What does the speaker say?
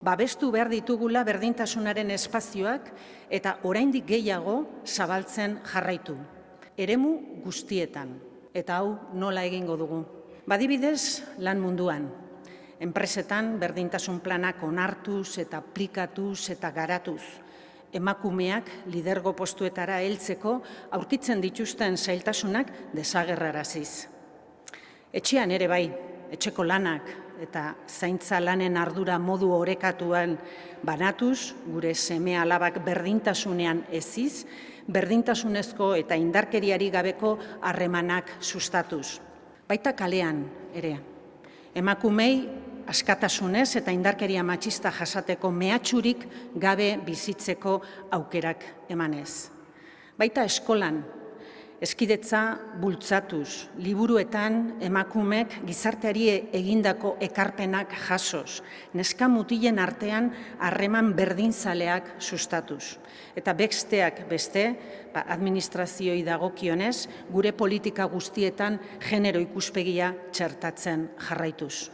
Babestu behar ditugula berdintasunaren espazioak eta oraindik gehiago zabaltzen jarraitu. Eremu guztietan. Eta hau nola egingo dugu? Adibidez, lan munduan. Enpresetan berdintasun planak onartuz eta aplikatuz eta garatuz. Emakumeak lidergo postuetara heltzeko aurkitzen dituzten zailtasunak desagerraraziz. Etxean ere bai, etxeko lanak eta zaintza lanen ardura modu orekatuan banatuz, gure seme-alabak berdintasunean eziz, berdintasunezko eta indarkeriari gabeko harremanak sustatuz. Baita kalean ere, emakumei askatasunez eta indarkeria matxista jasateko mehatxurik gabe bizitzeko aukerak emanez. Baita eskolan, hezkidetza bultzatuz, liburuetan emakumek gizarteari egindako ekarpenak jasoz, neska mutilen artean harreman berdinzaleak sustatuz. Eta besteak beste, administrazioi dagokionez, gure politika guztietan genero ikuspegia txertatzen jarraituz.